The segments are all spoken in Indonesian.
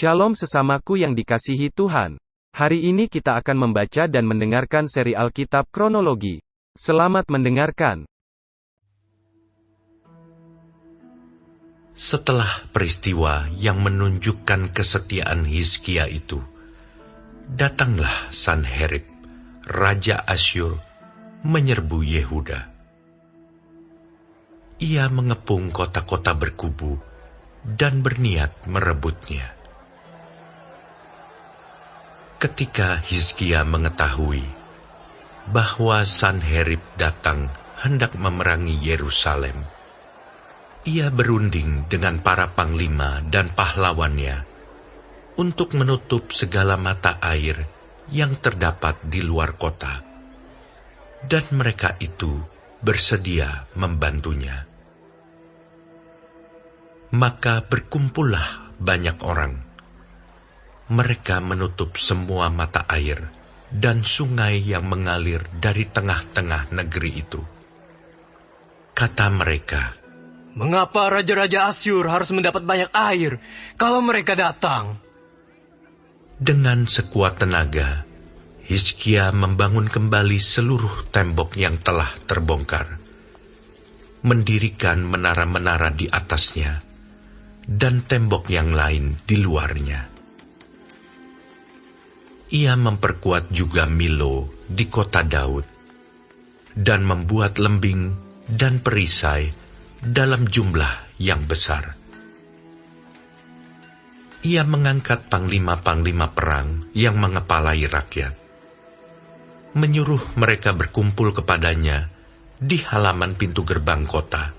Shalom sesamaku yang dikasihi Tuhan. Hari ini kita akan membaca dan mendengarkan seri Alkitab Kronologi. Selamat mendengarkan. Setelah peristiwa yang menunjukkan kesetiaan Hizkia itu, datanglah Sanherib, Raja Asyur, menyerbu Yehuda. Ia mengepung kota-kota berkubu dan berniat merebutnya. Ketika Hizkia mengetahui bahwa Sanherib datang hendak memerangi Yerusalem, ia berunding dengan para panglima dan pahlawannya untuk menutup segala mata air yang terdapat di luar kota, dan mereka itu bersedia membantunya. Maka berkumpullah banyak orang. Mereka menutup semua mata air dan sungai yang mengalir dari tengah-tengah negeri itu. Kata mereka, "Mengapa raja-raja Asyur harus mendapat banyak air kalau mereka datang?" Dengan sekuat tenaga, Hizkia membangun kembali seluruh tembok yang telah terbongkar, mendirikan menara-menara di atasnya, dan tembok yang lain di luarnya. Ia memperkuat juga Milo di kota Daud, dan membuat lembing dan perisai dalam jumlah yang besar. Ia mengangkat panglima-panglima perang yang mengepalai rakyat, menyuruh mereka berkumpul kepadanya di halaman pintu gerbang kota,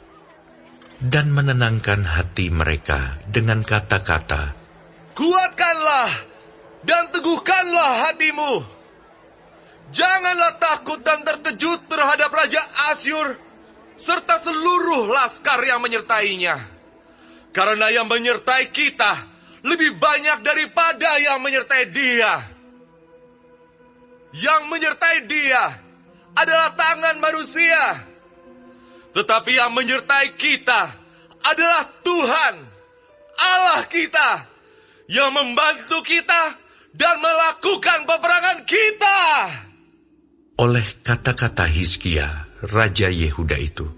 dan menenangkan hati mereka dengan kata-kata, "Kuatkanlah dan teguhkanlah hatimu. Janganlah takut dan terkejut terhadap Raja Asyur serta seluruh laskar yang menyertainya. Karena yang menyertai kita lebih banyak daripada yang menyertai dia. Yang menyertai dia adalah tangan manusia, tetapi yang menyertai kita adalah Tuhan, Allah kita, yang membantu kita dan melakukan peperangan kita." Oleh kata-kata Hizkia, Raja Yehuda itu,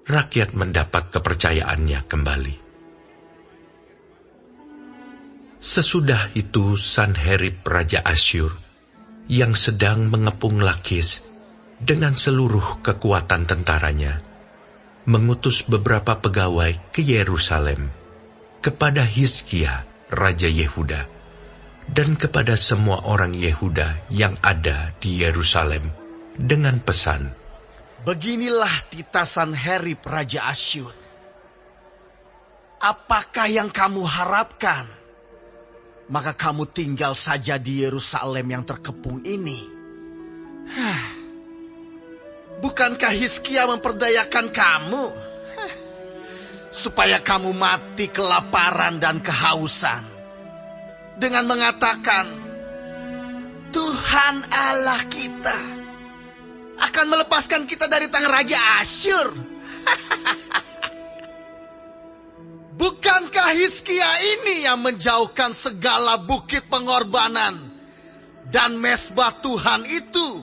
rakyat mendapat kepercayaannya kembali. Sesudah itu Sanherib Raja Asyur, yang sedang mengepung Lakis dengan seluruh kekuatan tentaranya, mengutus beberapa pegawai ke Yerusalem, kepada Hizkia Raja Yehuda, dan kepada semua orang Yehuda yang ada di Yerusalem, dengan pesan, "Beginilah titah Sanherib Raja Asyur. Apakah yang kamu harapkan? Maka kamu tinggal saja di Yerusalem yang terkepung ini. Bukankah Hizkia memperdayakan kamu? Supaya kamu mati kelaparan dan kehausan, dengan mengatakan, 'Tuhan Allah kita akan melepaskan kita dari tangan Raja Asyur.' Bukankah Hizkia ini yang menjauhkan segala bukit pengorbanan dan mesbah Tuhan itu,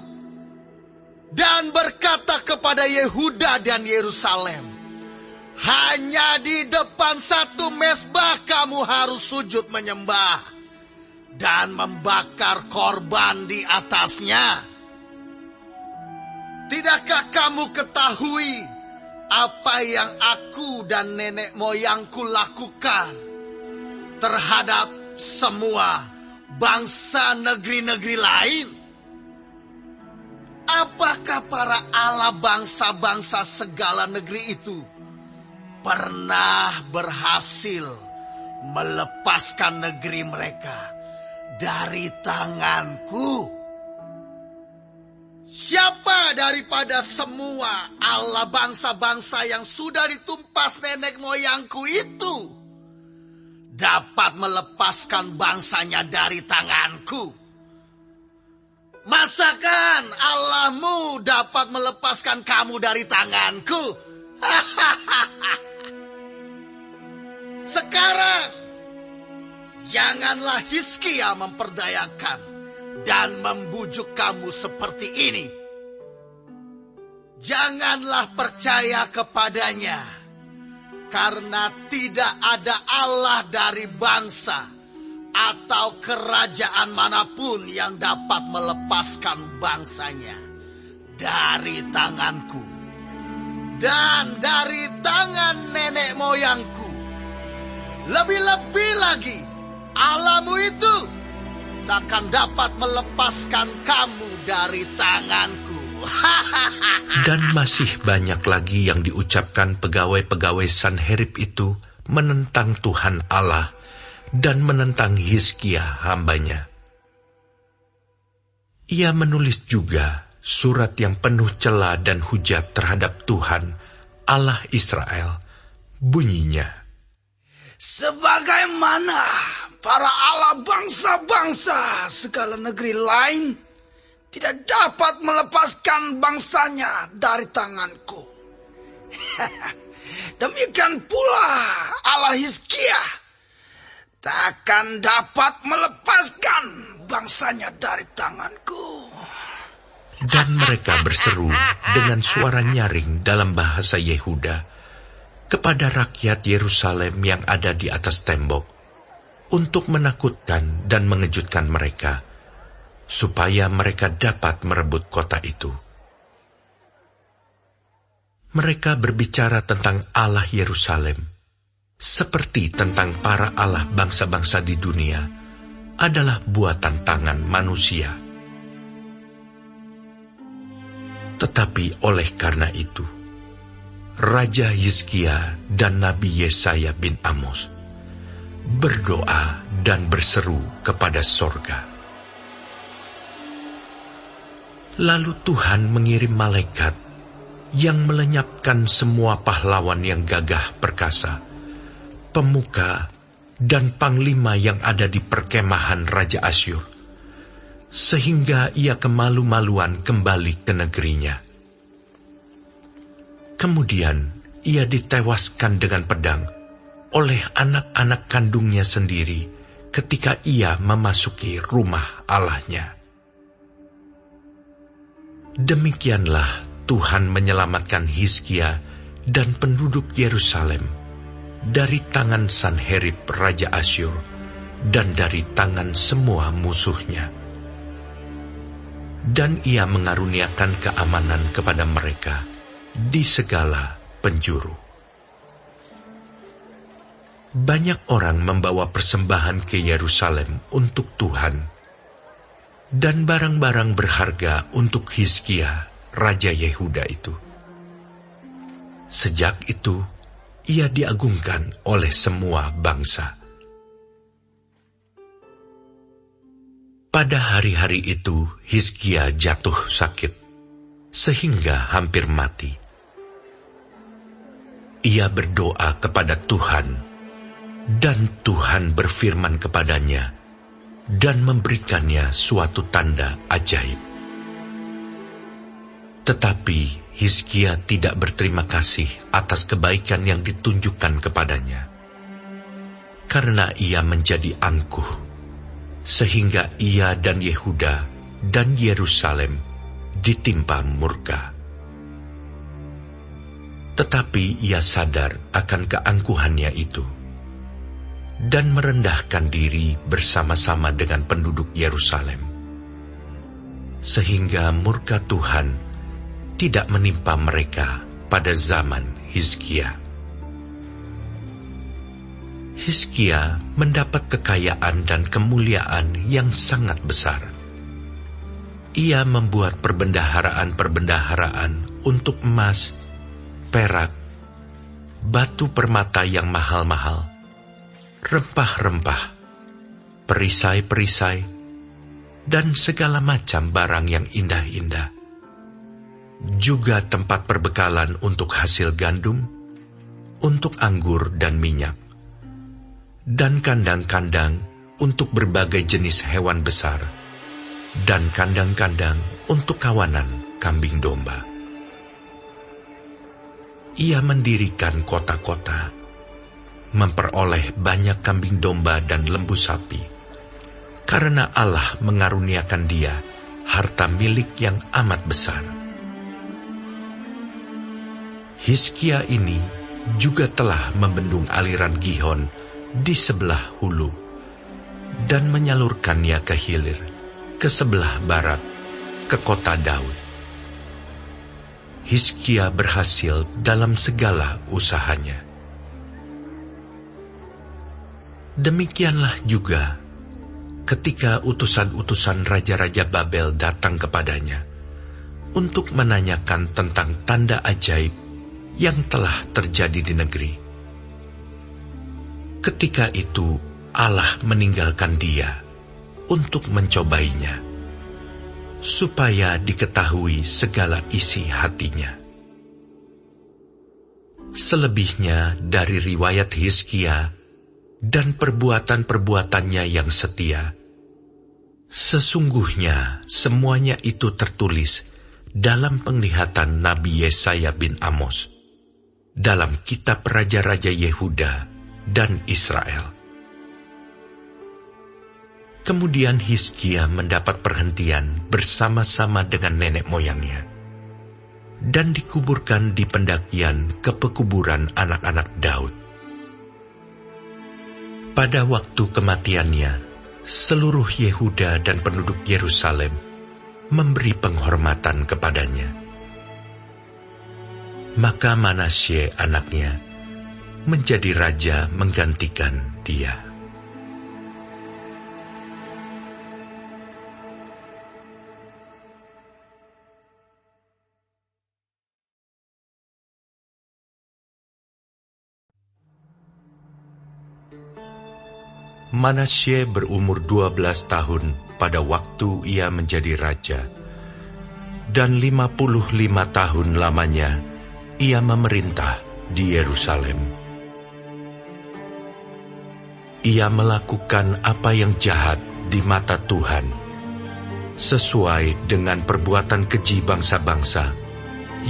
dan berkata kepada Yehuda dan Yerusalem, 'Hanya di depan satu mesbah kamu harus sujud menyembah dan membakar korban di atasnya?' Tidakkah kamu ketahui apa yang aku dan nenek moyangku lakukan terhadap semua bangsa negeri-negeri lain? Apakah para Allah bangsa-bangsa segala negeri itu pernah berhasil melepaskan negeri mereka dari tanganku? Siapa daripada semua Allah bangsa-bangsa yang sudah ditumpas nenek moyangku itu dapat melepaskan bangsanya dari tanganku? Masakan Allahmu dapat melepaskan kamu dari tanganku? Sekarang Janganlah Hizkia memperdayakan dan membujuk kamu seperti ini. Janganlah percaya kepadanya, karena tidak ada Allah dari bangsa atau kerajaan manapun yang dapat melepaskan bangsanya dari tanganku dan dari tangan nenek moyangku. Lebih-lebih lagi, Allahmu itu takkan dapat melepaskan kamu dari tanganku. Dan masih banyak lagi yang diucapkan pegawai-pegawai Sanherib itu menentang Tuhan Allah dan menentang Hizkia hambanya. Ia menulis juga surat yang penuh cela dan hujat terhadap Tuhan, Allah Israel. Bunyinya, sebagaimana para Allah bangsa-bangsa segala negeri lain tidak dapat melepaskan bangsanya dari tanganku. Demikian pula Allah Hizkia takkan dapat melepaskan bangsanya dari tanganku. Dan mereka berseru dengan suara nyaring dalam bahasa Yehuda kepada rakyat Yerusalem yang ada di atas tembok, untuk menakutkan dan mengejutkan mereka, supaya mereka dapat merebut kota itu. Mereka berbicara tentang Allah Yerusalem, seperti tentang para Allah bangsa-bangsa di dunia, adalah buatan tangan manusia. Tetapi oleh karena itu, Raja Hizkia dan Nabi Yesaya bin Amos berdoa dan berseru kepada sorga. Lalu Tuhan mengirim malaikat yang melenyapkan semua pahlawan yang gagah perkasa, pemuka dan panglima yang ada di perkemahan Raja Asyur, sehingga ia kemalu-maluan kembali ke negerinya. Kemudian ia ditewaskan dengan pedang oleh anak-anak kandungnya sendiri ketika ia memasuki rumah Allahnya. Demikianlah Tuhan menyelamatkan Hizkia dan penduduk Yerusalem dari tangan Sanherib Raja Asyur dan dari tangan semua musuhnya. Dan ia mengaruniakan keamanan kepada mereka di segala penjuru. Banyak orang membawa persembahan ke Yerusalem untuk Tuhan dan barang-barang berharga untuk Hizkia, Raja Yehuda itu. Sejak itu, ia diagungkan oleh semua bangsa. Pada hari-hari itu, Hizkia jatuh sakit, sehingga hampir mati. Ia berdoa kepada Tuhan, dan Tuhan berfirman kepadanya, dan memberikannya suatu tanda ajaib. Tetapi Hizkia tidak berterima kasih atas kebaikan yang ditunjukkan kepadanya, karena ia menjadi angkuh, sehingga ia dan Yehuda dan Yerusalem ditimpa murka. Tetapi ia sadar akan keangkuhannya itu, dan merendahkan diri bersama-sama dengan penduduk Yerusalem, sehingga murka Tuhan tidak menimpa mereka pada zaman Hizkia. Hizkia mendapat kekayaan dan kemuliaan yang sangat besar. Ia membuat perbendaharaan-perbendaharaan untuk emas, perak, batu permata yang mahal-mahal, rempah-rempah, perisai-perisai, dan segala macam barang yang indah-indah. Juga tempat perbekalan untuk hasil gandum, untuk anggur dan minyak, dan kandang-kandang untuk berbagai jenis hewan besar, dan kandang-kandang untuk kawanan kambing domba. Ia mendirikan kota-kota, memperoleh banyak kambing domba dan lembu sapi, karena Allah mengaruniakan dia harta milik yang amat besar. Hizkia ini juga telah membendung aliran Gihon di sebelah hulu dan menyalurkannya ke hilir, ke sebelah barat, ke kota Daud. Hizkia berhasil dalam segala usahanya. Demikianlah juga ketika utusan-utusan raja-raja Babel datang kepadanya untuk menanyakan tentang tanda ajaib yang telah terjadi di negeri. Ketika itu Allah meninggalkan dia untuk mencobainya, supaya diketahui segala isi hatinya. Selebihnya dari riwayat Hizkia dan perbuatan-perbuatannya yang setia, sesungguhnya semuanya itu tertulis dalam penglihatan Nabi Yesaya bin Amos, dalam kitab Raja-Raja Yehuda dan Israel. Kemudian Hizkia mendapat perhentian bersama-sama dengan nenek moyangnya, dan dikuburkan di pendakian ke pekuburan anak-anak Daud. Pada waktu kematiannya, seluruh Yehuda dan penduduk Yerusalem memberi penghormatan kepadanya. Maka Manasye anaknya menjadi raja menggantikan dia. Manasye berumur 12 tahun pada waktu ia menjadi raja, dan 55 tahun lamanya ia memerintah di Yerusalem. Ia melakukan apa yang jahat di mata Tuhan, sesuai dengan perbuatan keji bangsa-bangsa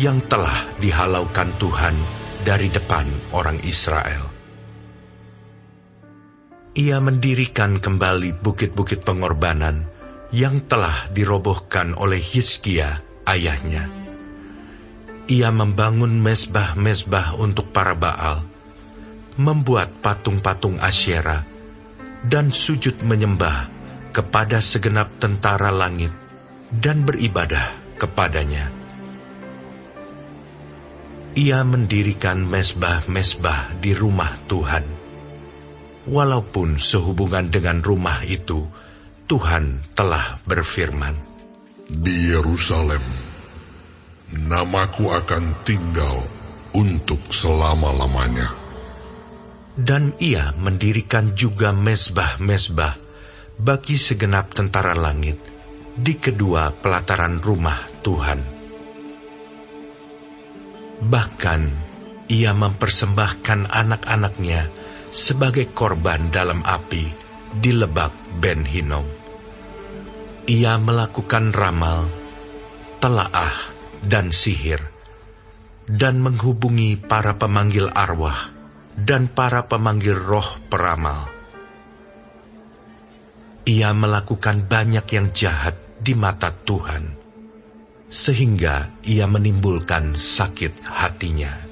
yang telah dihalaukan Tuhan dari depan orang Israel. Ia mendirikan kembali bukit-bukit pengorbanan yang telah dirobohkan oleh Hizkia ayahnya. Ia membangun mezbah-mezbah untuk para Baal, membuat patung-patung Asyera, dan sujud menyembah kepada segenap tentara langit dan beribadah kepadanya. Ia mendirikan mezbah-mezbah di rumah Tuhan. Walaupun sehubungan dengan rumah itu, Tuhan telah berfirman, "Di Yerusalem, namaku akan tinggal untuk selama-lamanya." Dan ia mendirikan juga mezbah-mezbah bagi segenap tentara langit di kedua pelataran rumah Tuhan. Bahkan ia mempersembahkan anak-anaknya sebagai korban dalam api di Lebak Ben Hinnom. Ia melakukan ramal, telaah, dan sihir, dan menghubungi para pemanggil arwah dan para pemanggil roh peramal. Ia melakukan banyak yang jahat di mata Tuhan, sehingga ia menimbulkan sakit hatinya.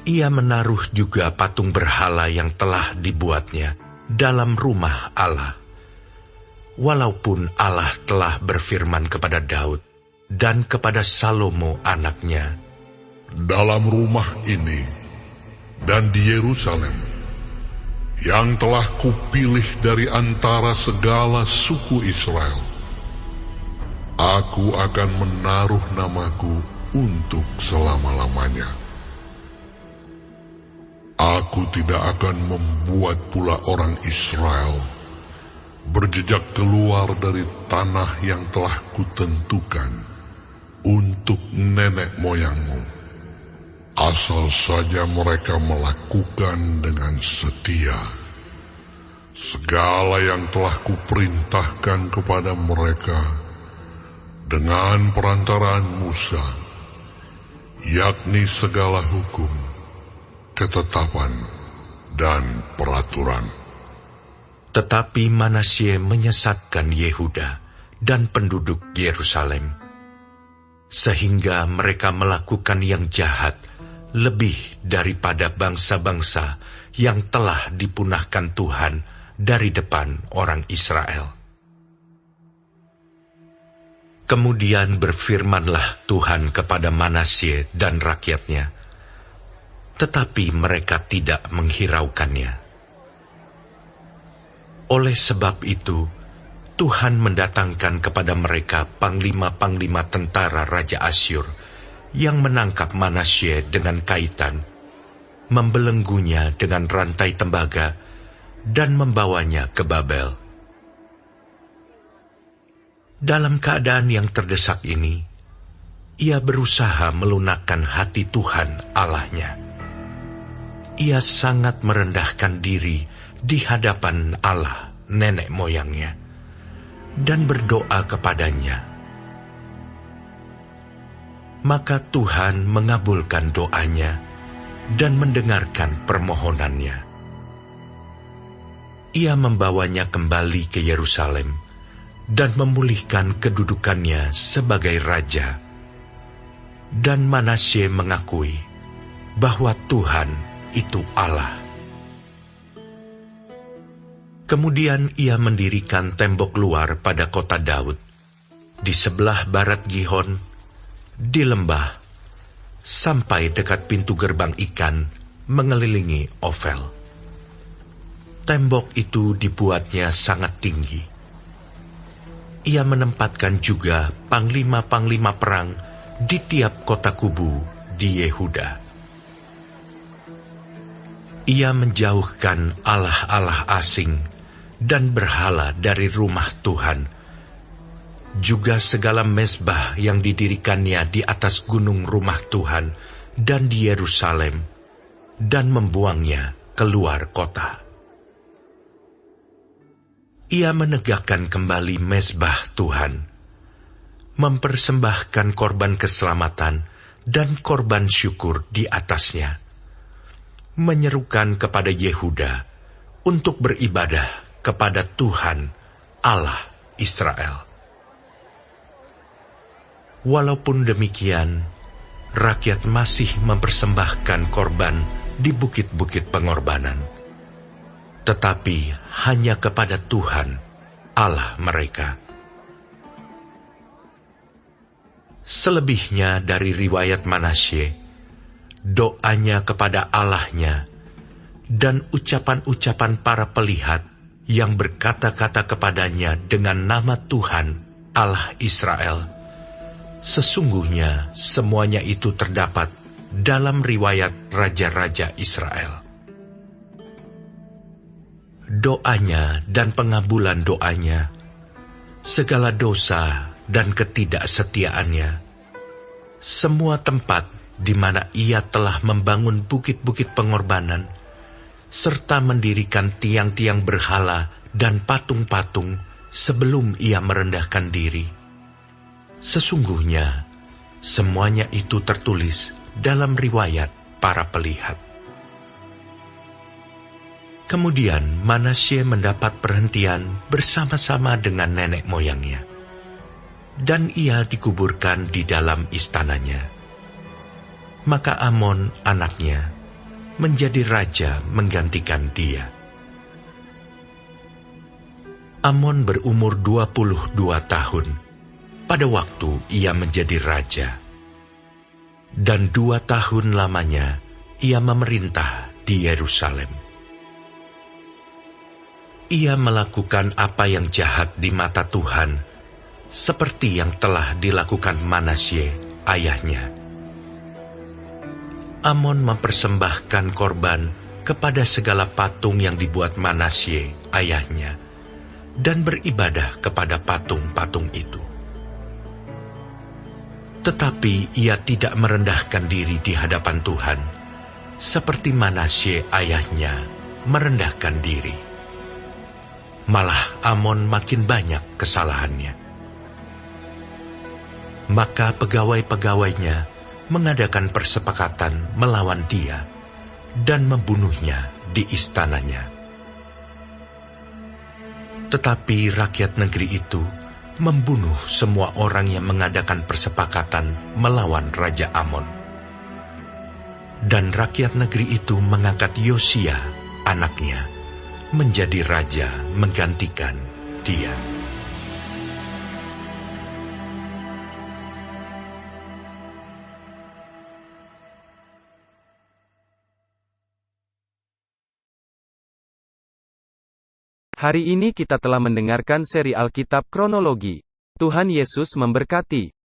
Ia menaruh juga patung berhala yang telah dibuatnya dalam rumah Allah. Walaupun Allah telah berfirman kepada Daud dan kepada Salomo anaknya, "Dalam rumah ini dan di Yerusalem, yang telah kupilih dari antara segala suku Israel, aku akan menaruh namaku untuk selama-lamanya. Aku tidak akan membuat pula orang Israel berjejak keluar dari tanah yang telah kutentukan untuk nenek moyangmu, asal saja mereka melakukan dengan setia segala yang telah kuperintahkan kepada mereka dengan perantaraan Musa, yakni segala hukum, ketetapan, dan peraturan. Tetapi Manasye menyesatkan Yehuda dan penduduk Yerusalem, sehingga mereka melakukan yang jahat lebih daripada bangsa-bangsa yang telah dipunahkan Tuhan dari depan orang Israel. Kemudian berfirmanlah Tuhan kepada Manasye dan rakyatnya, tetapi mereka tidak menghiraukannya. Oleh sebab itu, Tuhan mendatangkan kepada mereka panglima-panglima tentara Raja Asyur yang menangkap Manasye dengan kaitan, membelenggunya dengan rantai tembaga, dan membawanya ke Babel. Dalam keadaan yang terdesak ini, ia berusaha melunakkan hati Tuhan Allahnya. Ia sangat merendahkan diri di hadapan Allah nenek moyangnya dan berdoa kepadanya. Maka Tuhan mengabulkan doanya dan mendengarkan permohonannya. Ia membawanya kembali ke Yerusalem dan memulihkan kedudukannya sebagai raja. Dan Manasye mengakui bahwa Tuhan itu Allah. Kemudian ia mendirikan tembok luar pada kota Daud, di sebelah barat Gihon, di lembah, sampai dekat pintu gerbang ikan, mengelilingi Ofel. Tembok itu dibuatnya sangat tinggi. Ia menempatkan juga panglima-panglima perang di tiap kota kubu di Yehuda. Ia menjauhkan allah-allah asing dan berhala dari rumah Tuhan, juga segala mezbah yang didirikannya di atas gunung rumah Tuhan dan di Yerusalem, dan membuangnya keluar kota. Ia menegakkan kembali mezbah Tuhan, mempersembahkan korban keselamatan dan korban syukur di atasnya, menyerukan kepada Yehuda untuk beribadah kepada Tuhan Allah Israel. Walaupun demikian, rakyat masih mempersembahkan korban di bukit-bukit pengorbanan, tetapi hanya kepada Tuhan Allah mereka. Selebihnya dari riwayat Manasye, doanya kepada Allahnya dan ucapan-ucapan para pelihat yang berkata-kata kepadanya dengan nama Tuhan Allah Israel, sesungguhnya semuanya itu terdapat dalam riwayat raja-raja Israel. Doanya dan pengabulan doanya, segala dosa dan ketidaksetiaannya, semua tempat di mana ia telah membangun bukit-bukit pengorbanan, serta mendirikan tiang-tiang berhala dan patung-patung sebelum ia merendahkan diri. Sesungguhnya, semuanya itu tertulis dalam riwayat para pelihat. Kemudian Manasye mendapat perhentian bersama-sama dengan nenek moyangnya, dan ia dikuburkan di dalam istananya. Maka Amon anaknya menjadi raja menggantikan dia. Amon berumur 22 tahun pada waktu ia menjadi raja, dan 2 tahun lamanya ia memerintah di Yerusalem. Ia melakukan apa yang jahat di mata Tuhan, seperti yang telah dilakukan Manasye ayahnya. Amon mempersembahkan korban kepada segala patung yang dibuat Manasye ayahnya, dan beribadah kepada patung-patung itu. Tetapi ia tidak merendahkan diri di hadapan Tuhan, seperti Manasye ayahnya merendahkan diri. Malah Amon makin banyak kesalahannya. Maka pegawai-pegawainya mengadakan persepakatan melawan dia, dan membunuhnya di istananya. Tetapi rakyat negeri itu membunuh semua orang yang mengadakan persepakatan melawan Raja Amon. Dan rakyat negeri itu mengangkat Yosia, anaknya, menjadi raja menggantikan dia. Hari ini kita telah mendengarkan seri Alkitab Kronologi. Tuhan Yesus memberkati.